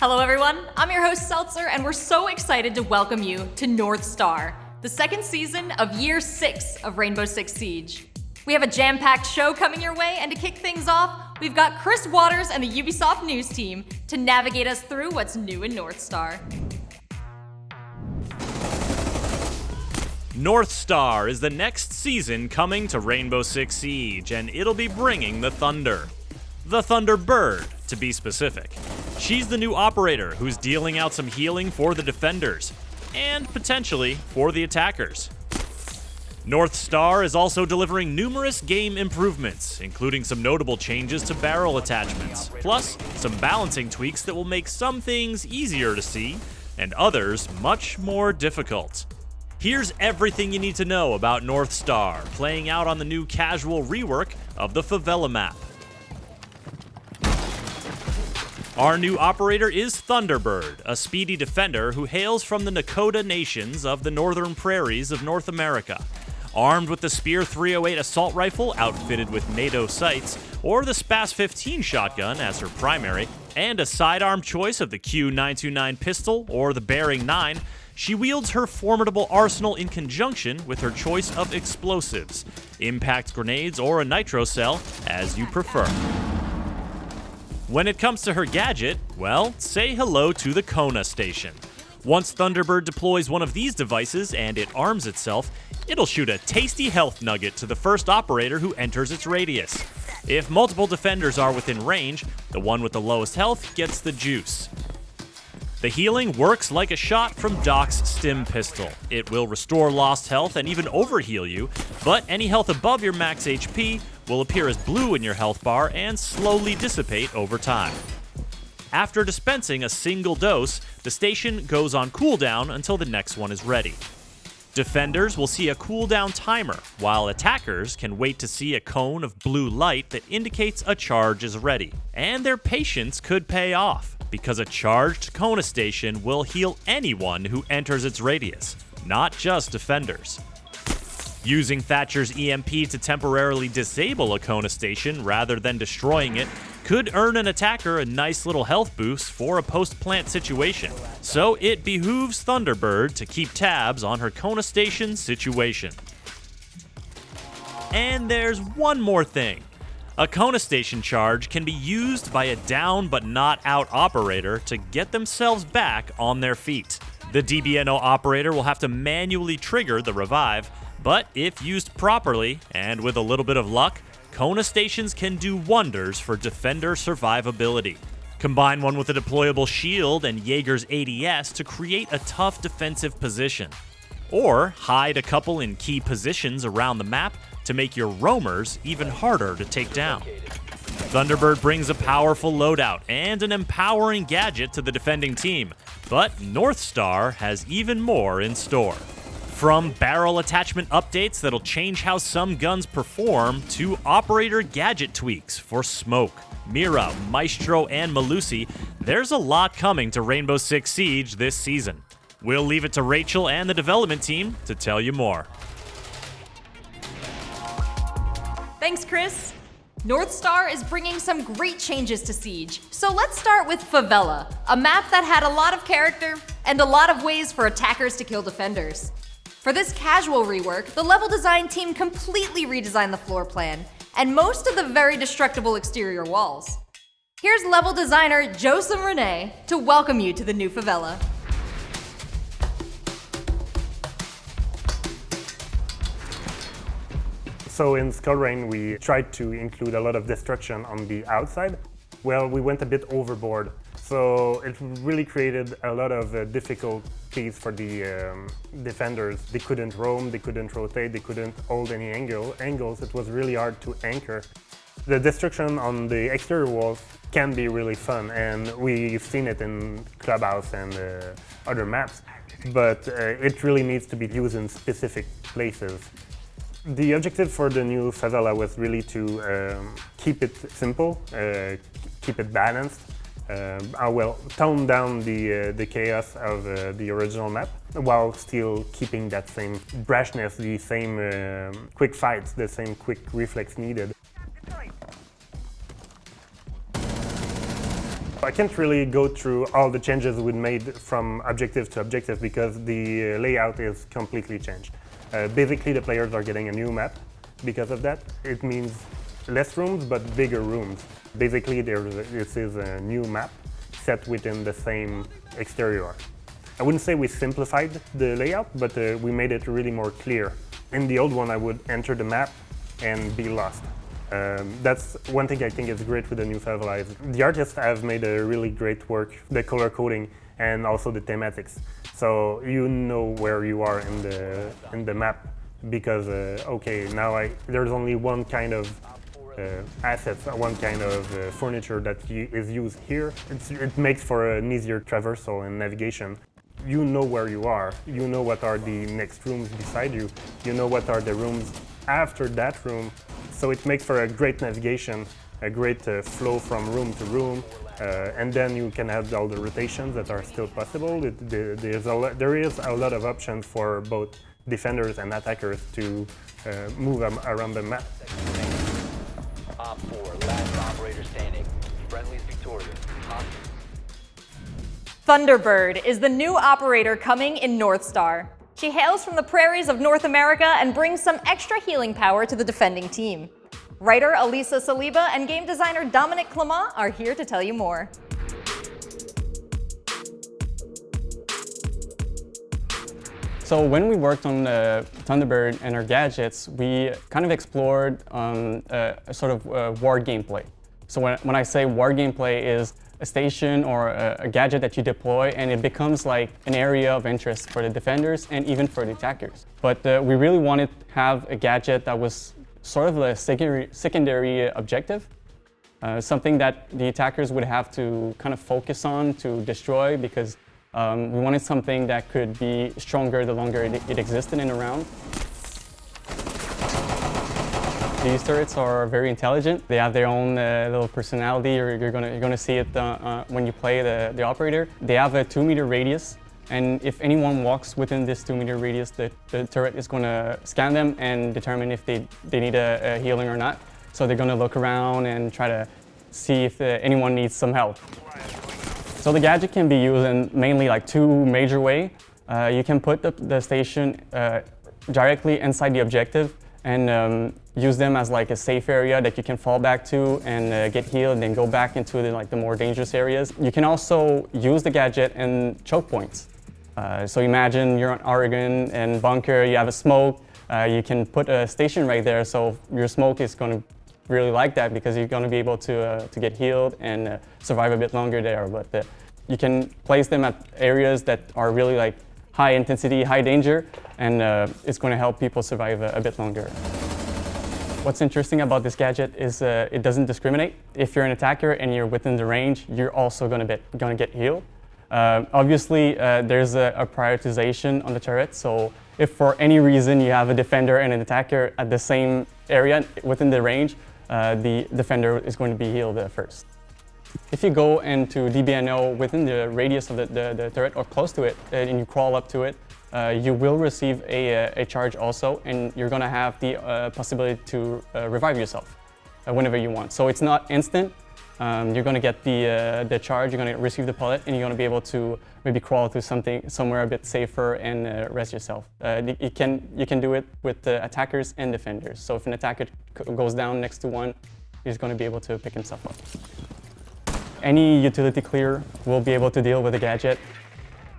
Hello everyone, I'm your host Seltzer, and we're so excited to welcome you to North Star, the second season of Year 6 of Rainbow Six Siege. We have a jam-packed show coming your way, and to kick things off, we've got Chris Waters and the Ubisoft news team to navigate us through what's new in North Star. North Star is the next season coming to Rainbow Six Siege, and it'll be bringing the Thunder. The Thunderbird, to be specific. She's the new operator who's dealing out some healing for the defenders, and potentially for the attackers. North Star is also delivering numerous game improvements, including some notable changes to barrel attachments, plus some balancing tweaks that will make some things easier to see, and others much more difficult. Here's everything you need to know about North Star, playing out on the new casual rework of the Favela map. Our new operator is Thunderbird, a speedy defender who hails from the Nakota nations of the northern prairies of North America. Armed with the Spear 308 assault rifle outfitted with NATO sights, or the Spas 15 shotgun as her primary, and a sidearm choice of the Q929 pistol or the Bearing 9, she wields her formidable arsenal in conjunction with her choice of explosives, impact grenades or a nitro cell, as you prefer. When it comes to her gadget, well, say hello to the Kona station. Once Thunderbird deploys one of these devices and it arms itself, it'll shoot a tasty health nugget to the first operator who enters its radius. If multiple defenders are within range, the one with the lowest health gets the juice. The healing works like a shot from Doc's stim pistol. It will restore lost health and even overheal you, but any health above your max HP will appear as blue in your health bar and slowly dissipate over time. After dispensing a single dose, the station goes on cooldown until the next one is ready. Defenders will see a cooldown timer, while attackers can wait to see a cone of blue light that indicates a charge is ready. And their patience could pay off, because a charged Kona station will heal anyone who enters its radius, not just defenders. Using Thatcher's EMP to temporarily disable a Kona station rather than destroying it could earn an attacker a nice little health boost for a post-plant situation, so it behooves Thunderbird to keep tabs on her Kona station situation. And there's one more thing. A Kona station charge can be used by a down but not out operator to get themselves back on their feet. The DBNO operator will have to manually trigger the revive, but if used properly, and with a little bit of luck, Kona stations can do wonders for defender survivability. Combine one with a deployable shield and Jaeger's ADS to create a tough defensive position. Or hide a couple in key positions around the map to make your roamers even harder to take down. Thunderbird brings a powerful loadout and an empowering gadget to the defending team, but North Star has even more in store. From barrel attachment updates that'll change how some guns perform to operator gadget tweaks for Smoke, Mira, Maestro, and Malusi, there's a lot coming to Rainbow Six Siege this season. We'll leave it to Rachel and the development team to tell you more. Thanks, Chris. North Star is bringing some great changes to Siege, so let's start with Favela, a map that had a lot of character and a lot of ways for attackers to kill defenders. For this casual rework, the level design team completely redesigned the floor plan and most of the very destructible exterior walls. Here's level designer Joseph Renee to welcome you to the new Favela. So in Skull Rain, we tried to include a lot of destruction on the outside. Well, we went a bit overboard. So it really created a lot of difficulties for the defenders. They couldn't roam, they couldn't rotate, they couldn't hold any angles. It was really hard to anchor. The destruction on the exterior walls can be really fun, and we've seen it in Clubhouse and other maps, but it really needs to be used in specific places. The objective for the new Favela was really to keep it simple, keep it balanced, tone down the chaos of the original map, while still keeping that same brashness, the same quick fights, the same quick reflex needed. I can't really go through all the changes we made from objective to objective because the layout is completely changed. Basically, the players are getting a new map because of that. It means less rooms, but bigger rooms. Basically, this is a new map set within the same exterior. I wouldn't say we simplified the layout, but we made it really more clear. In the old one, I would enter the map and be lost. That's one thing I think is great with the new Favela. The artists have made a really great work, the color coding and also the thematics. So you know where you are in the map because okay, now there's only one kind of assets, one kind of furniture that is used here. It makes for an easier traversal and navigation. You know where you are, you know what are the next rooms beside you, you know what are the rooms after that room. So it makes for a great navigation, a great flow from room to room, and then you can have all the rotations that are still possible. There is a lot of options for both defenders and attackers to move around the map. Op 4, last operator standing. Friendly's victorious. Thunderbird is the new operator coming in North Star. She hails from the prairies of North America and brings some extra healing power to the defending team. Writer Elisa Saliba and game designer Dominic Clement are here to tell you more. So when we worked on Thunderbird and our gadgets, we kind of explored a sort of war gameplay. So when I say war gameplay is a station or a gadget that you deploy and it becomes like an area of interest for the defenders and even for the attackers. But we really wanted to have a gadget that was sort of a secondary objective, something that the attackers would have to kind of focus on to destroy because we wanted something that could be stronger the longer it existed in a round. These turrets are very intelligent. They have their own little personality. You're gonna see it when you play the operator. They have a 2-meter radius, and if anyone walks within this 2-meter radius, the turret is gonna scan them and determine if they need a healing or not. So they're gonna look around and try to see if anyone needs some help. So the gadget can be used in mainly like 2 major ways. You can put the station directly inside the objective and use them as like a safe area that you can fall back to and get healed and then go back into the more dangerous areas. You can also use the gadget in choke points. So imagine you're on Oregon and bunker, you have a smoke, you can put a station right there, so your smoke is going to really like that because you're going to be able to get healed and survive a bit longer there. But you can place them at areas that are really like high intensity, high danger, and it's going to help people survive a bit longer. What's interesting about this gadget is it doesn't discriminate. If you're an attacker and you're within the range, you're also going to get healed. Obviously, there's a prioritization on the turret, so if for any reason you have a defender and an attacker at the same area within the range, the defender is going to be healed first. If you go into DBNO within the radius of the turret or close to it and you crawl up to it, you will receive a charge also, and you're going to have the possibility to revive yourself whenever you want. So it's not instant. You're going to get the charge, you're going to receive the pellet, and you're going to be able to maybe crawl to somewhere a bit safer and rest yourself. You can do it with attackers and defenders. So if an attacker goes down next to one, he's going to be able to pick himself up. Any utility clear will be able to deal with the gadget.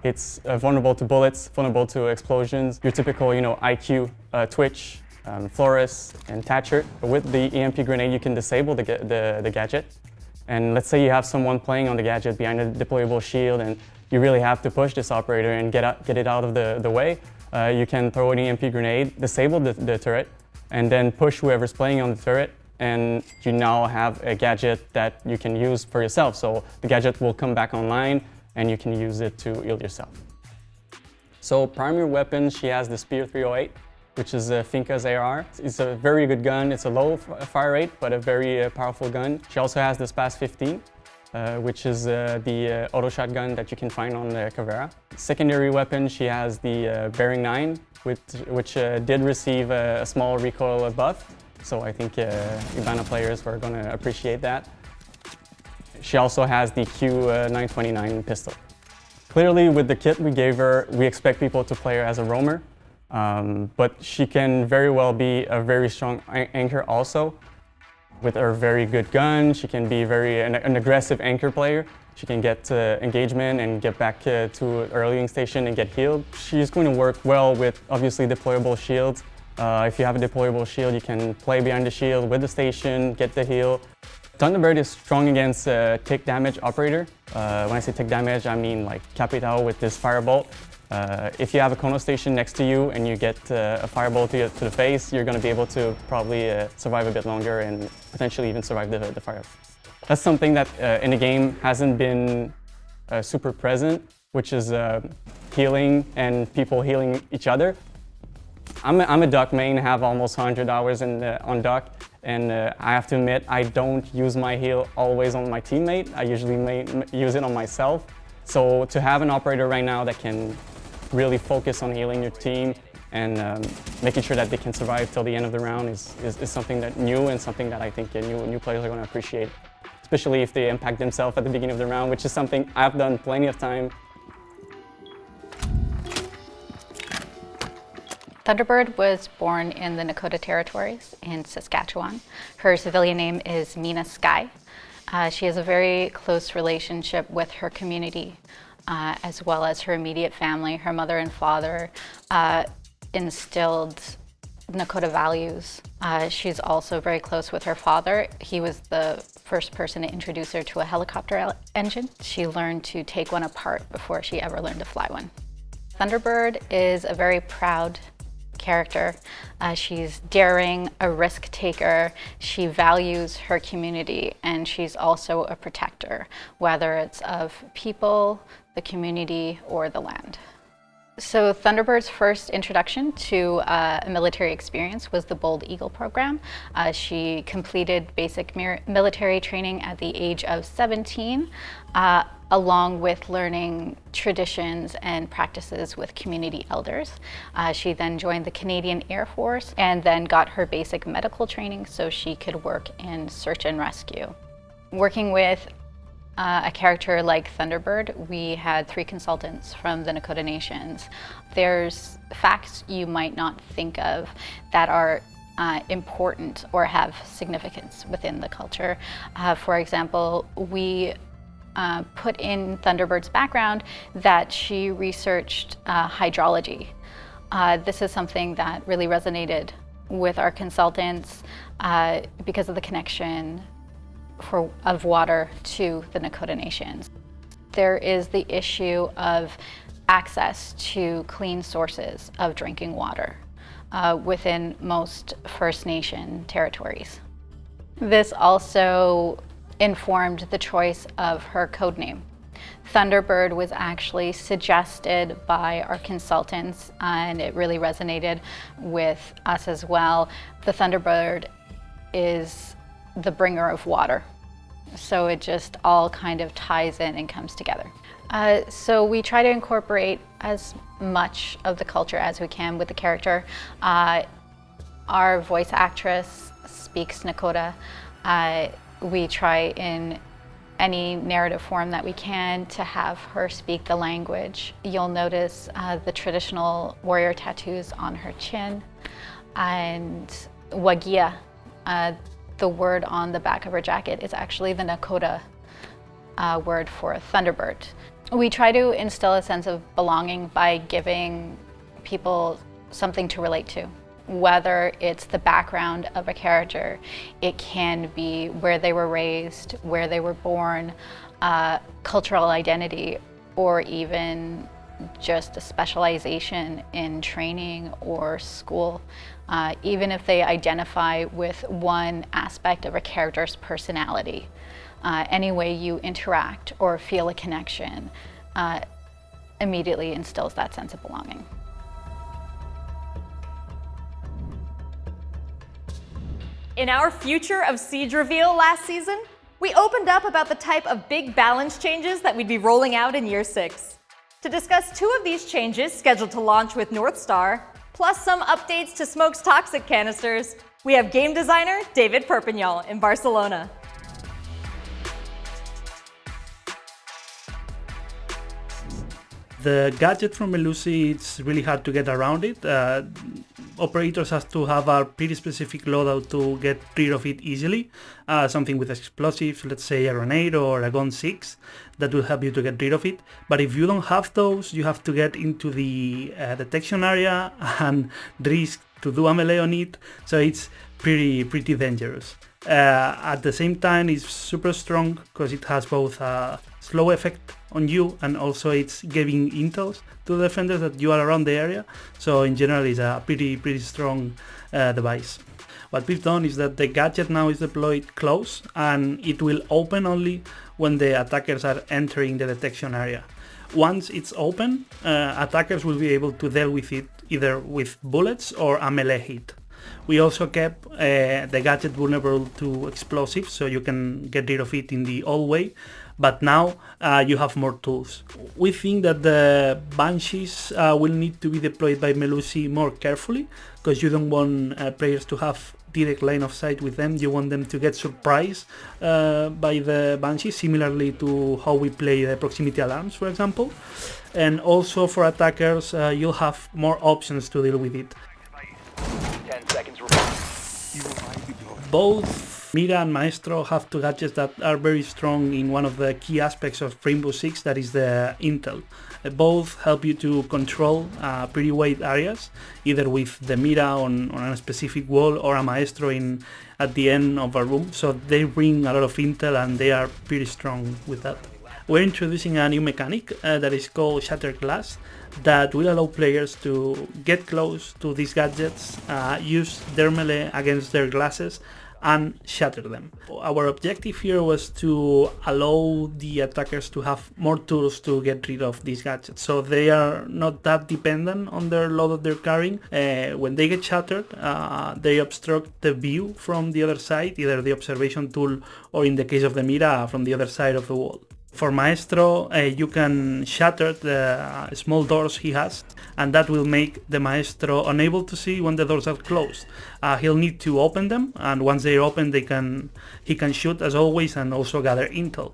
It's vulnerable to bullets, vulnerable to explosions, your typical, IQ, Twitch, Flores, and Thatcher. With the EMP grenade, you can disable the gadget. And let's say you have someone playing on the gadget behind a deployable shield and you really have to push this operator and get it out of the way. You can throw an EMP grenade, disable the turret, and then push whoever's playing on the turret, and you now have a gadget that you can use for yourself. So the gadget will come back online and you can use it to heal yourself. So primary weapon, she has the Spear 308, which is Finka's AR. It's a very good gun. It's a low fire rate, but a very powerful gun. She also has the Spas 15, which is the auto shotgun that you can find on Favela. Secondary weapon, she has the Bearing 9, which did receive a small recoil buff. So I think Ibana players were going to appreciate that. she also has the Q929 pistol. Clearly, with the kit we gave her, we expect people to play her as a roamer, but she can very well be a very strong anchor also. With her very good gun, she can be an aggressive anchor player. She can get engagement and get back to her healing station and get healed. She's going to work well with, obviously, deployable shields. If you have a deployable shield, you can play behind the shield with the station, get the heal. Thunderbird is strong against tick damage operator. When I say tick damage, I mean like Capitao with this firebolt. If you have a Kono station next to you and you get a firebolt to the face, you're going to be able to probably survive a bit longer and potentially even survive the fire. That's something that in the game hasn't been super present, which is healing and people healing each other. I'm a Duck main, have almost 100 hours on Duck, and I have to admit I don't use my heal always on my teammate. I usually use it on myself. So to have an operator right now that can really focus on healing your team and making sure that they can survive till the end of the round is something that new and something that I think new players are going to appreciate, especially if they impact themselves at the beginning of the round, which is something I've done plenty of time. Thunderbird was born in the Nakota Territories in Saskatchewan. Her civilian name is Mina Sky. She has a very close relationship with her community, as well as her immediate family. Her mother and father instilled Nakota values. She's also very close with her father. He was the first person to introduce her to a helicopter engine. She learned to take one apart before she ever learned to fly one. Thunderbird is a very proud character. She's daring, a risk taker. She values her community, and she's also a protector, whether it's of people, the community, or the land. So Thunderbird's first introduction to a military experience was the Bold Eagle program. She completed basic military training at the age of 17, along with learning traditions and practices with community elders. She then joined the Canadian Air Force and then got her basic medical training so she could work in search and rescue. Working with a character like Thunderbird, we had 3 consultants from the Nakota Nations. There's facts you might not think of that are important or have significance within the culture. For example, we put in Thunderbird's background that she researched hydrology. This is something that really resonated with our consultants because of the connection of water to the Nakota Nations. There is the issue of access to clean sources of drinking water within most First Nation territories. This also informed the choice of her codename. Thunderbird was actually suggested by our consultants, and it really resonated with us as well. The Thunderbird is the bringer of water. So it just all kind of ties in and comes together. So we try to incorporate as much of the culture as we can with the character. Our voice actress speaks Nakota. We try in any narrative form that we can to have her speak the language. You'll notice the traditional warrior tattoos on her chin, and wagia. The word on the back of her jacket is actually the Nakota word for Thunderbird. We try to instill a sense of belonging by giving people something to relate to. Whether it's the background of a character, it can be where they were raised, where they were born, cultural identity, or even just a specialization in training or school. Even if they identify with one aspect of a character's personality, any way you interact or feel a connection immediately instills that sense of belonging. In our Future of Siege reveal last season, we opened up about the type of big balance changes that we'd be rolling out in Year 6. To discuss 2 of these changes scheduled to launch with North Star, plus some updates to Smoke's toxic canisters, we have game designer David Perpignol in Barcelona. The gadget from Melusi, it's really hard to get around it. Operators have to have a pretty specific loadout to get rid of it easily. Something with explosives, let's say a grenade or a gun 6, that will help you to get rid of it. But if you don't have those, you have to get into the detection area and risk to do a melee on it. So it's pretty dangerous. At the same time, it's super strong because it has both a slow effect on you and also it's giving intels to the defenders that you are around the area. So in general, it's a pretty strong device. What we've done is that the gadget now is deployed close and it will open only when the attackers are entering the detection area. Once it's open, attackers will be able to deal with it either with bullets or a melee hit. We also kept the gadget vulnerable to explosives, so you can get rid of it in the old way, but now you have more tools. We think that the Banshees will need to be deployed by Melusi more carefully, because you don't want players to have direct line of sight with them. You want them to get surprised by the Banshees, similarly to how we play the proximity alarms, for example. And also for attackers, you'll have more options to deal with it. 10 seconds remaining. Both Mira and Maestro have two gadgets that are very strong in one of the key aspects of Rainbow Six, that is the intel. Both help you to control pretty wide areas, either with the Mira on a specific wall or a Maestro at the end of a room. So they bring a lot of intel and they are pretty strong with that. We're introducing a new mechanic that is called Shattered Glass, that will allow players to get close to these gadgets, use their melee against their glasses and shatter them. Our objective here was to allow the attackers to have more tools to get rid of these gadgets, so they are not that dependent on their load that they're carrying. When they get shattered, they obstruct the view from the other side, either the observation tool or in the case of the Mira, from the other side of the wall. For Maestro, you can shatter the small doors he has, and that will make the Maestro unable to see when the doors are closed. He'll need to open them, and once they're open, he can shoot as always and also gather intel.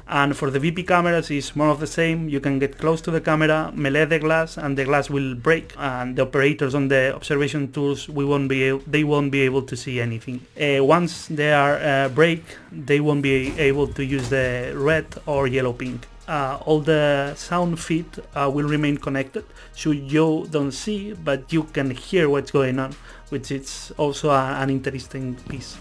And for the VP cameras, it's more of the same. You can get close to the camera, melee the glass, and the glass will break. And the operators on the observation tools, they won't be able to see anything. Once they are break, they won't be able to use the red or yellow ping. All the sound feed will remain connected, so you don't see, but you can hear what's going on, which is also an interesting piece.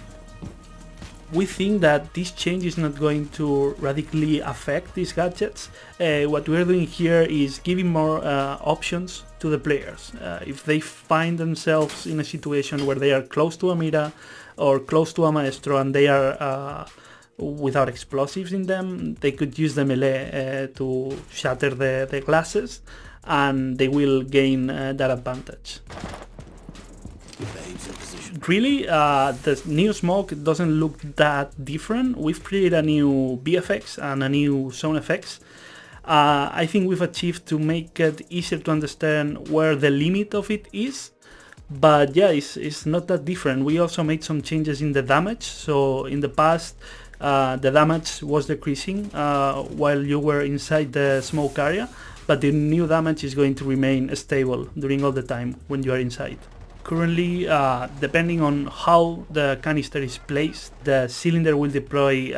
We think that this change is not going to radically affect these gadgets. What we're doing here is giving more options to the players. If they find themselves in a situation where they are close to a Mira or close to a Maestro and they are without explosives in them, they could use the melee to shatter the glasses, and they will gain that advantage. Really, the new smoke doesn't look that different. We've created a new VFX and a new sound effects. I think we've achieved to make it easier to understand where the limit of it is. But yeah, it's not that different. We also made some changes in the damage. So in the past, the damage was decreasing while you were inside the smoke area. But the new damage is going to remain stable during all the time when you are inside. Currently, depending on how the canister is placed, the cylinder will deploy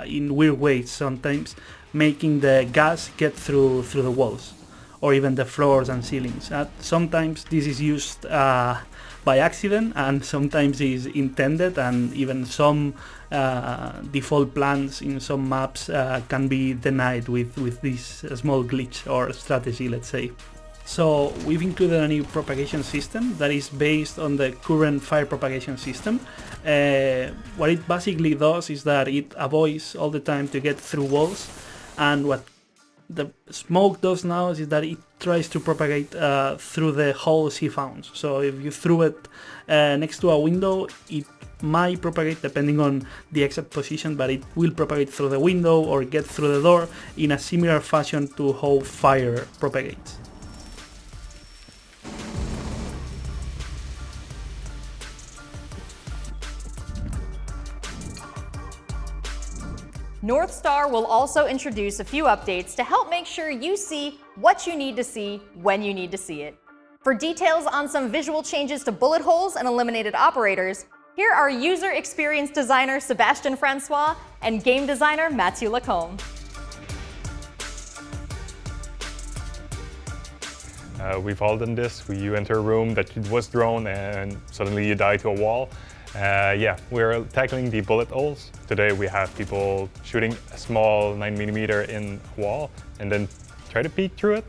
in weird ways sometimes, making the gas get through the walls or even the floors and ceilings. Sometimes this is used by accident, and sometimes is intended, and even some default plans in some maps can be denied with this small glitch or strategy, let's say. So we've included a new propagation system that is based on the current fire propagation system. What it basically does is that it avoids all the time to get through walls, and what the smoke does now is that it tries to propagate through the holes he found. So if you threw it next to a window, it might propagate depending on the exact position, but it will propagate through the window or get through the door in a similar fashion to how fire propagates. North Star will also introduce a few updates to help make sure you see what you need to see when you need to see it. For details on some visual changes to bullet holes and eliminated operators, here are user experience designer Sebastian Francois and game designer Mathieu Lacombe. We've all done this. You enter a room that was drawn and suddenly you die to a wall. Yeah, we're tackling the bullet holes. Today we have people shooting a small 9mm in a wall and then try to peek through it.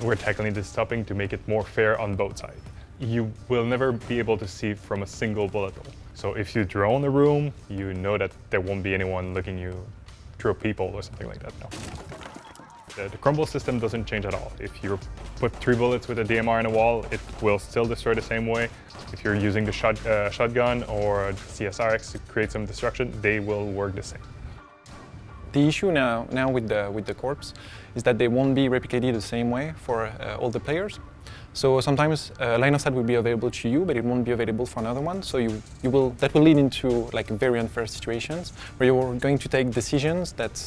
We're tackling this topping to make it more fair on both sides. You will never be able to see from a single bullet hole. So if you drone a room, you know that there won't be anyone looking you through a peephole or something like that. No. The crumble system doesn't change at all. If you put 3 bullets with a DMR in a wall, it will still destroy the same way. If you're using the shotgun or CSRX to create some destruction, they will work the same. The issue now with the corpse is that they won't be replicated the same way for all the players. So sometimes line of sight will be available to you, but it won't be available for another one. So that will lead into like very unfair situations where you're going to take decisions that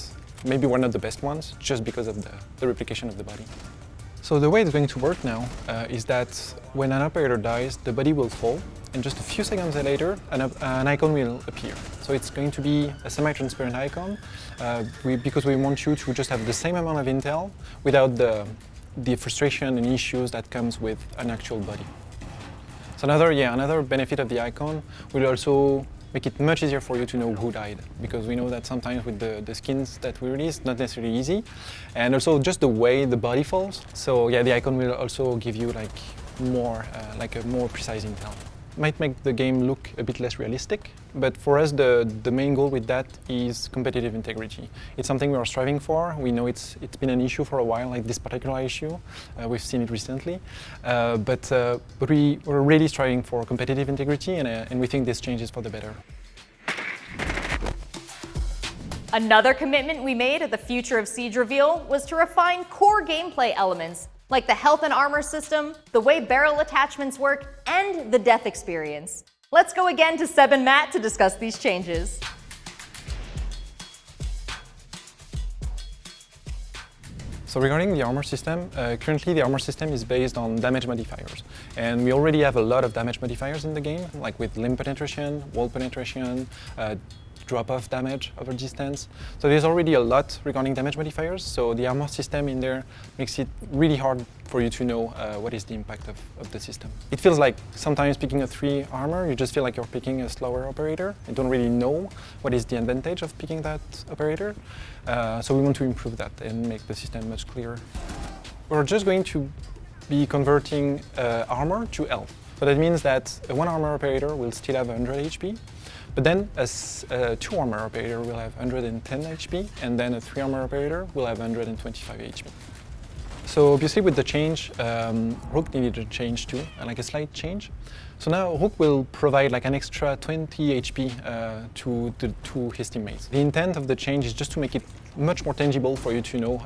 maybe were not the best ones just because of the replication of the body. So the way it's going to work now is that when an operator dies, the body will fall, and just a few seconds later, an icon will appear. So it's going to be a semi-transparent icon because we want you to just have the same amount of intel without the frustration and issues that comes with an actual body. So another benefit of the icon will also make it much easier for you to know who died, because we know that sometimes with the skins that we release, not necessarily easy, and also just the way the body falls. So yeah, the icon will also give you like a more precise intel. Might make the game look a bit less realistic, but for us the main goal with that is competitive integrity. It's something we are striving for. We know it's been an issue for a while, like this particular issue. We've seen it recently, but we're really striving for competitive integrity, and we think this change is for the better. Another commitment we made at the Future of Siege reveal was to refine core gameplay elements like the health and armor system, the way barrel attachments work, and the death experience. Let's go again to Seb and Matt to discuss these changes. So regarding the armor system, currently the armor system is based on damage modifiers. And we already have a lot of damage modifiers in the game, like with limb penetration, wall penetration, drop-off damage over distance. So there's already a lot regarding damage modifiers, so the armor system in there makes it really hard for you to know what is the impact of the system. It feels like sometimes picking a 3 armor, you just feel like you're picking a slower operator. You don't really know what is the advantage of picking that operator. So we want to improve that and make the system much clearer. We're just going to be converting armor to health. So that means that a 1 armor operator will still have 100 HP, but then a 2 armor operator will have 110 HP, and then a 3 armor operator will have 125 HP. So obviously with the change, Rook needed a change too, like a slight change. So now Rook will provide like an extra 20 HP to his teammates. The intent of the change is just to make it much more tangible for you to know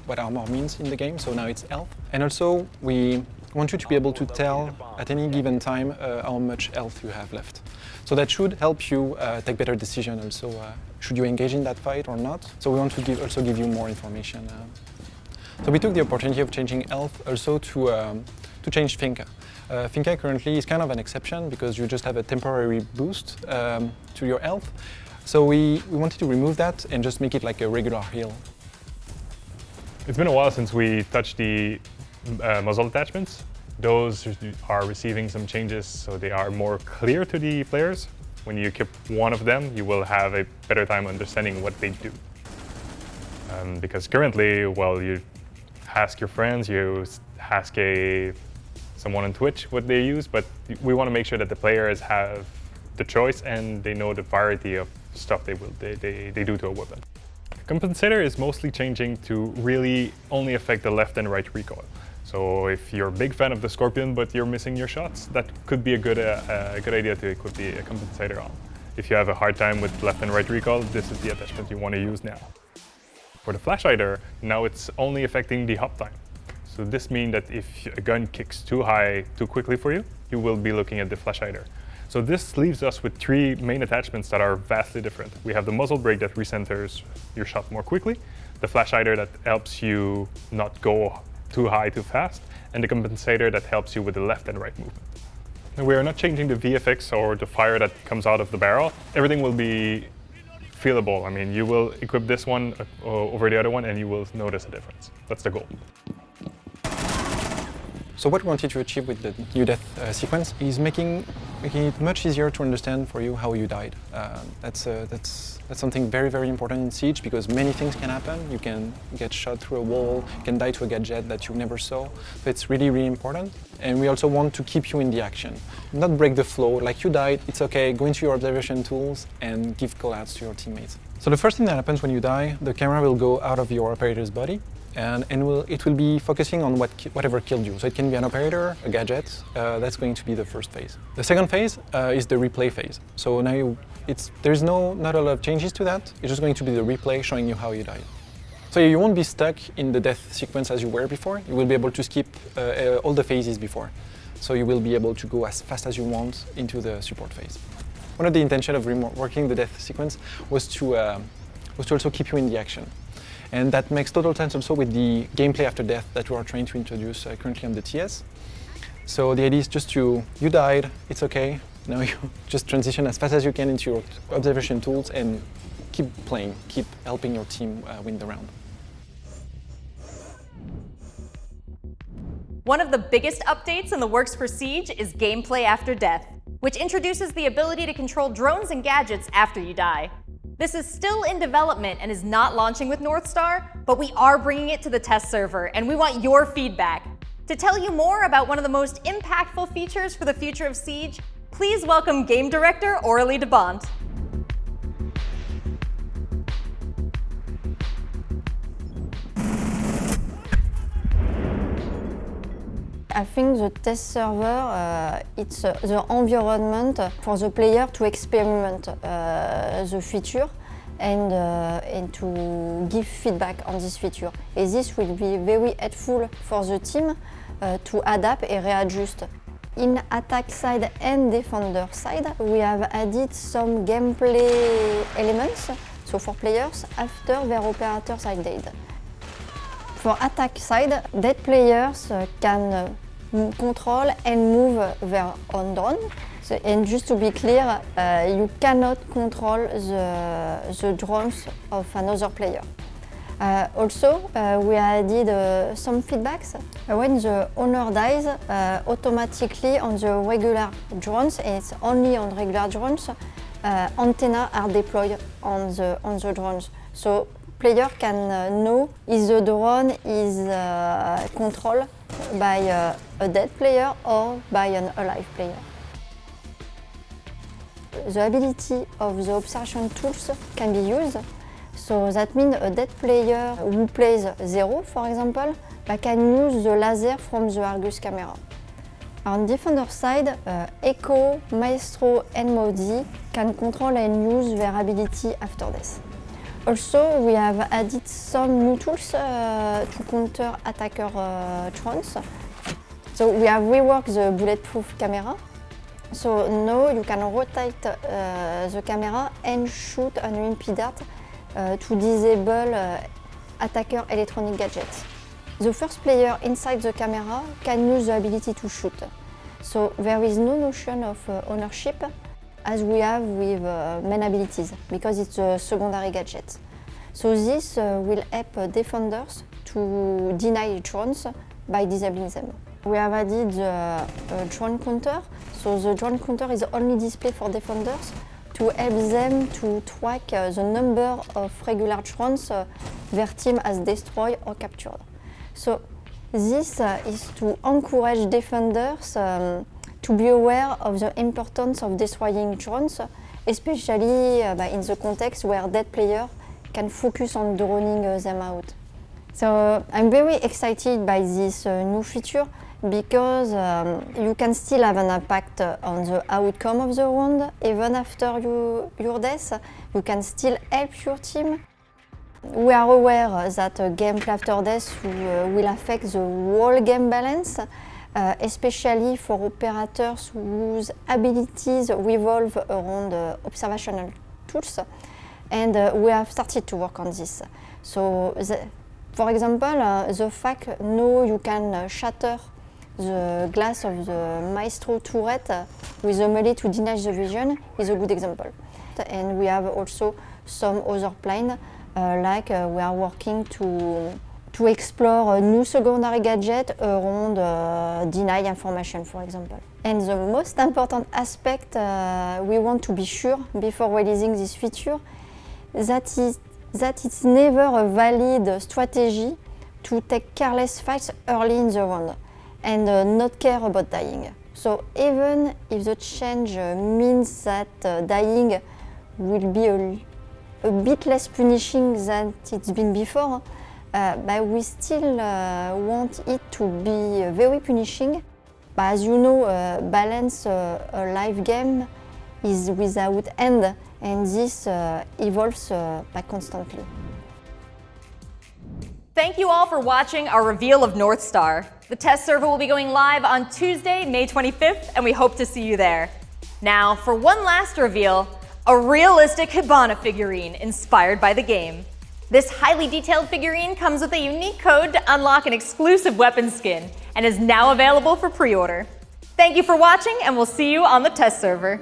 what armor means in the game, so now it's health. And also we want you to be able to tell at any given time how much health you have left. So that should help you take better decisions also, should you engage in that fight or not. So we want to also give you more information. So we took the opportunity of changing health also to change Finca. Finca currently is kind of an exception because you just have a temporary boost to your health. So we wanted to remove that and just make it like a regular heal. It's been a while since we touched the muzzle attachments. Those are receiving some changes, so they are more clear to the players. When you equip one of them, you will have a better time understanding what they do. Because currently, well, you ask your friends, you ask someone on Twitch what they use, but we want to make sure that the players have the choice and they know the variety of stuff they do to a weapon. Compensator is mostly changing to really only affect the left and right recoil. So if you're a big fan of the Scorpion but you're missing your shots, that could be a good idea to equip the compensator on. If you have a hard time with left and right recoil, this is the attachment you want to use now. For the flash hider, now it's only affecting the hop time. So this means that if a gun kicks too high too quickly for you, you will be looking at the flash hider. So this leaves us with three main attachments that are vastly different. We have the muzzle brake that recenters your shot more quickly, the flash hider that helps you not go too high too fast, and the compensator that helps you with the left and right movement. And we are not changing the VFX or the fire that comes out of the barrel. Everything will be feelable. I mean, you will equip this one over the other one and you will notice a difference. That's the goal. So what we wanted to achieve with the new death sequence is making it much easier to understand for you how you died. That's something very, very important in Siege because many things can happen. You can get shot through a wall, you can die to a gadget that you never saw. So it's really, really important. And we also want to keep you in the action, not break the flow. Like you died, it's okay, go into your observation tools and give callouts to your teammates. So the first thing that happens when you die, the camera will go out of your operator's body and it will be focusing on whatever killed you. So it can be an operator, a gadget, that's going to be the first phase. The second phase is the replay phase. So now there's not a lot of changes to that, it's just going to be the replay showing you how you died. So you won't be stuck in the death sequence as you were before, you will be able to skip all the phases before. So you will be able to go as fast as you want into the support phase. One of the intentions of reworking the death sequence was to also keep you in the action. And that makes total sense also with the gameplay after death that we are trying to introduce currently on the TS. So the idea is just you died, it's okay. Now you just transition as fast as you can into your observation tools and keep playing, keep helping your team win the round. One of the biggest updates in the works for Siege is gameplay after death, which introduces the ability to control drones and gadgets after you die. This is still in development and is not launching with North Star, but we are bringing it to the test server, and we want your feedback. To tell you more about one of the most impactful features for the future of Siege, please welcome Game Director Aurélie Debont. I think the test server, it's the environment for the player to experiment the feature and to give feedback on this feature. And this will be very helpful for the team to adapt and readjust. In attack side and defender side, we have added some gameplay elements, so for players, after their operators are dead. For attack side, dead players can control and move their own drone. So, and just to be clear, you cannot control the drones of another player. Also, we added some feedbacks. When the owner dies, automatically on the regular drones, and it's only on regular drones, antennas are deployed on the drones. So player can know if the drone is controlled by a dead player or by an alive player. The ability of the observation tools can be used. So that means a dead player who plays 0, for example, can use the laser from the Argus camera. On defender side, Echo, Maestro and Modi can control and use their ability after death. Also, we have added some new tools to counter attacker drones. So we have reworked the bulletproof camera. So now you can rotate the camera and shoot an UMP dart to disable attacker electronic gadgets. The first player inside the camera can use the ability to shoot. So there is no notion of ownership as we have with main abilities because it's a secondary gadget. So this will help defenders to deny drones by disabling them. We have added the drone counter. So the drone counter is only displayed for defenders to help them to track the number of regular drones their team has destroyed or captured. So this is to encourage defenders to be aware of the importance of destroying drones, especially in the context where dead players can focus on droning them out. So I'm very excited by this new feature because you can still have an impact on the outcome of the round. Even after your death, you can still help your team. We are aware that gameplay after death will affect the whole game balance, especially for operators whose abilities revolve around observational tools, and we have started to work on this. So, for example, the fact now you can shatter the glass of the Maestro turret with a melee to deny the vision is a good example. And we have also some other plane, like we are working to explore a new secondary gadget around deny information, for example. And the most important aspect we want to be sure before releasing this feature that it's never a valid strategy to take careless fights early in the round and not care about dying. So even if the change means that dying will be a bit less punishing than it's been before, but we still want it to be very punishing. But as you know, balance a live game is without end, and this evolves constantly. Thank you all for watching our reveal of North Star. The test server will be going live on Tuesday, May 25th, and we hope to see you there. Now, for one last reveal, a realistic Hibana figurine inspired by the game. This highly detailed figurine comes with a unique code to unlock an exclusive weapon skin and is now available for pre-order. Thank you for watching, and we'll see you on the test server.